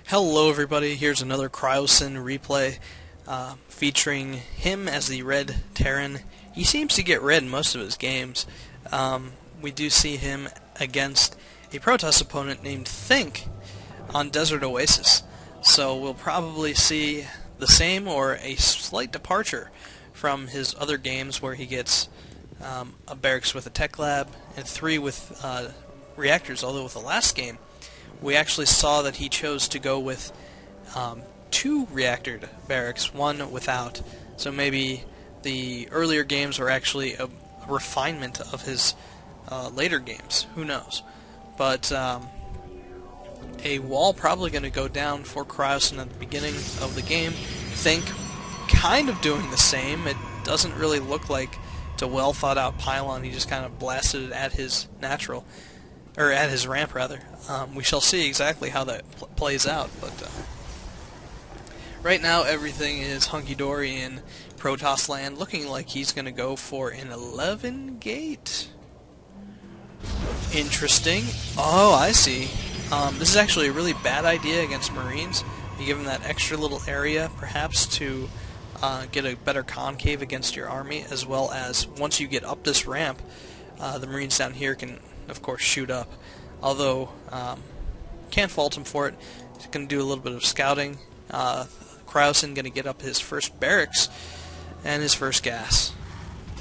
Hello everybody, here's another Cryosin replay featuring him as the red Terran. He seems to get red in most of his games. We do see him against a Protoss opponent named Think on Desert Oasis. So we'll probably see the same or a slight departure from his other games where he gets a barracks with a tech lab and 3 with reactors, although with the last game we actually saw that he chose to go with 2 reactored barracks, 1 without. So maybe the earlier games were actually a refinement of his later games. Who knows? But a wall probably going to go down for Cryosin at the beginning of the game. Think kind of doing the same. It doesn't really look like it's a well thought out pylon. He just kind of blasted it at his natural. Or at his ramp, rather. We shall see exactly how that plays out, but right now everything is hunky-dory in Protoss land, looking like he's going to go for an 11 gate. Interesting. Oh, I see. This is actually a really bad idea against Marines. You give them that extra little area, perhaps, to get a better concave against your army, as well as once you get up this ramp, the Marines down here can of course shoot up, although can't fault him for it. He's going to do a little bit of scouting. Cryosin going to get up his first barracks and his first gas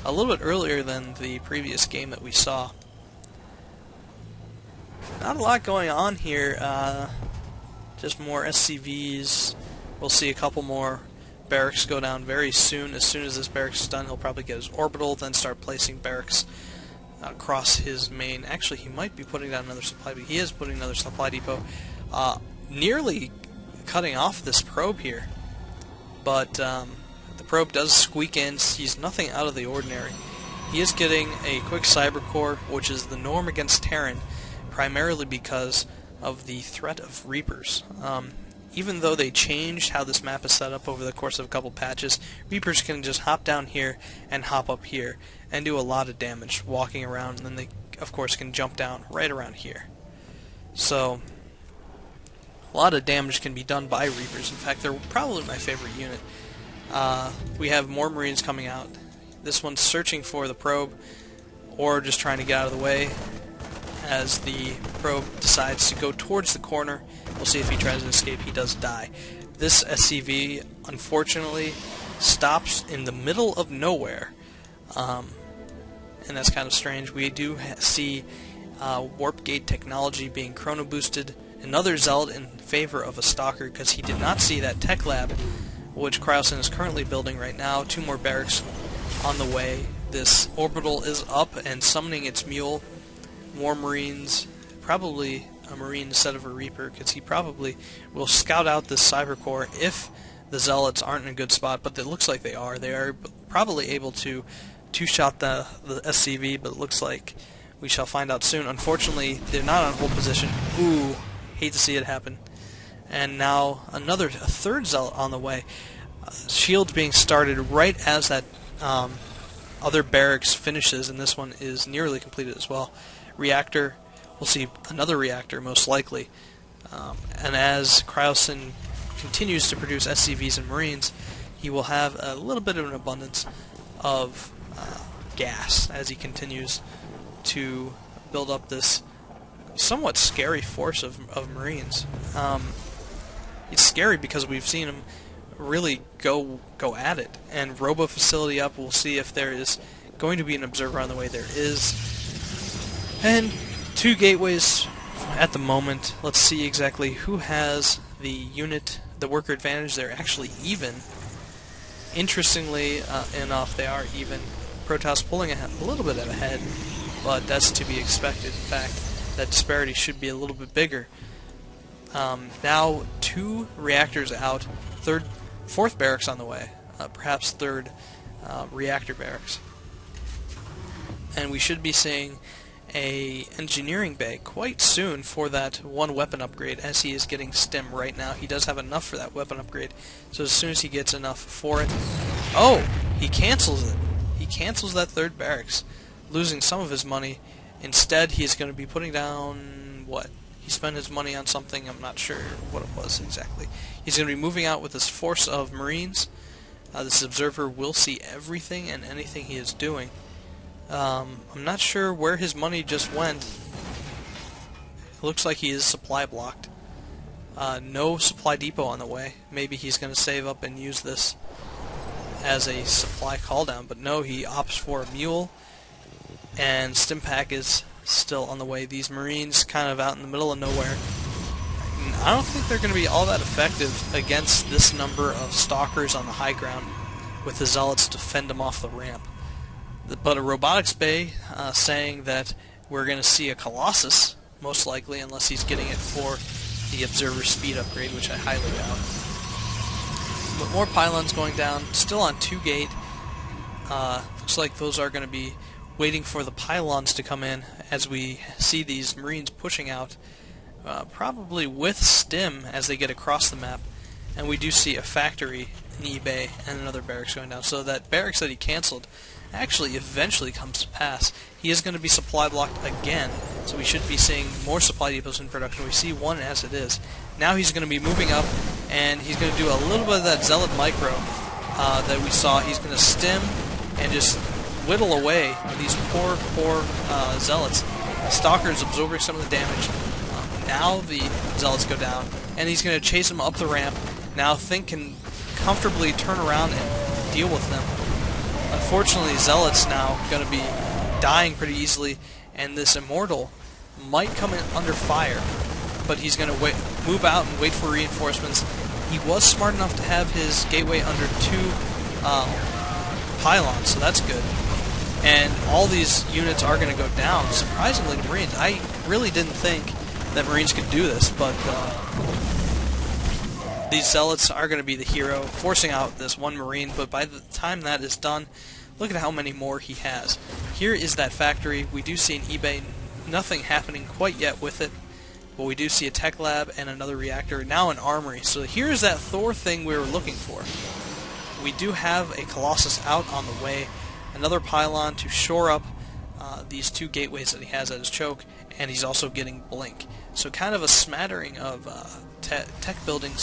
a little bit earlier than the previous game that we saw. Not a lot going on here, just more SCVs. We'll see a couple more barracks go down very soon. As soon as this barracks is done, he'll probably get his orbital, then start placing barracks across his main. Actually, he might be putting down another supply depot. He is putting another supply depot, nearly cutting off this probe here. But the probe does squeak in. He's nothing out of the ordinary. He is getting a quick cyber core, which is the norm against Terran, primarily because of the threat of Reapers. Even though they changed how this map is set up over the course of a couple patches, Reapers can just hop down here and hop up here and do a lot of damage walking around, and then they of course can jump down right around here. So a lot of damage can be done by Reapers. In fact, they're probably my favorite unit. We have more Marines coming out. This one's searching for the probe or just trying to get out of the way as the probe decides to go towards the corner. We'll see if he tries to escape. He does die. This SCV, unfortunately, stops in the middle of nowhere, and that's kind of strange. We do see warp gate technology being chrono boosted. Another zealot in favor of a stalker because he did not see that tech lab, which Cryosin is currently building right now. 2 more barracks on the way. This orbital is up and summoning its mule. More Marines, probably a Marine instead of a Reaper, because he probably will scout out this cyber core if the Zealots aren't in a good spot, but it looks like they are. They are probably able to two-shot the SCV, but it looks like we shall find out soon. Unfortunately, they're not on hold position. Ooh, hate to see it happen. And now a third Zealot on the way. Shields being started right as that other barracks finishes, and this one is nearly completed as well. Reactor, we'll see another reactor most likely, and as Cryosin continues to produce SCVs and Marines, he will have a little bit of an abundance of gas as he continues to build up this somewhat scary force of Marines. It's scary because we've seen him really go at it. And robo facility up, we'll see if there is going to be an observer on the way. There is. And 2 gateways at the moment. Let's see exactly who has the unit, the worker advantage. They're actually even. Interestingly enough, they are even. Protoss pulling a little bit ahead, but that's to be expected. In fact, that disparity should be a little bit bigger. Now 2 reactors out, 4th barracks on the way, perhaps 3rd reactor barracks. And we should be seeing a engineering bay quite soon for that 1 weapon upgrade, as he is getting stim right now. He does have enough for that weapon upgrade, so as soon as he gets enough for it... Oh! He cancels it! He cancels that 3rd barracks, losing some of his money. Instead, he is going to be putting down... what? He spent his money on something, I'm not sure what it was exactly. He's going to be moving out with this force of Marines. This observer will see everything and anything he is doing. I'm not sure where his money just went. It looks like he is supply blocked. No supply depot on the way. Maybe he's going to save up and use this as a supply call down, but no, he opts for a mule, and Stimpak is still on the way. These Marines kind of out in the middle of nowhere. I don't think they're going to be all that effective against this number of stalkers on the high ground with the Zealots to fend them off the ramp. But a robotics bay saying that we're going to see a Colossus, most likely, unless he's getting it for the observer speed upgrade, which I highly doubt. But more pylons going down, still on 2 gate. Looks like those are going to be waiting for the pylons to come in as we see these Marines pushing out, probably with stim as they get across the map. And we do see a factory in eBay and another barracks going down. So that barracks that he canceled actually eventually comes to pass. He is going to be supply blocked again, so we should be seeing more supply depots in production. We see one as it is. Now he's going to be moving up, and he's going to do a little bit of that Zealot micro that we saw. He's going to stim and just whittle away these poor Zealots. Stalkers absorbing some of the damage. Now the Zealots go down, and he's going to chase them up the ramp. Now Think can comfortably turn around and deal with them. Unfortunately, Zealot's now going to be dying pretty easily, and this Immortal might come in under fire, but he's going to move out and wait for reinforcements. He was smart enough to have his gateway under 2 pylons, so that's good. And all these units are going to go down. Surprisingly, to Marines. I really didn't think that Marines could do this, but these Zealots are going to be the hero, forcing out this one Marine, but by the time that is done, look at how many more he has. Here is that factory. We do see an eBay, nothing happening quite yet with it, but we do see a tech lab and another reactor, now an armory. So here's that Thor thing we were looking for. We do have a Colossus out on the way, another pylon to shore up these 2 gateways that he has at his choke, and he's also getting Blink. So kind of a smattering of tech buildings here.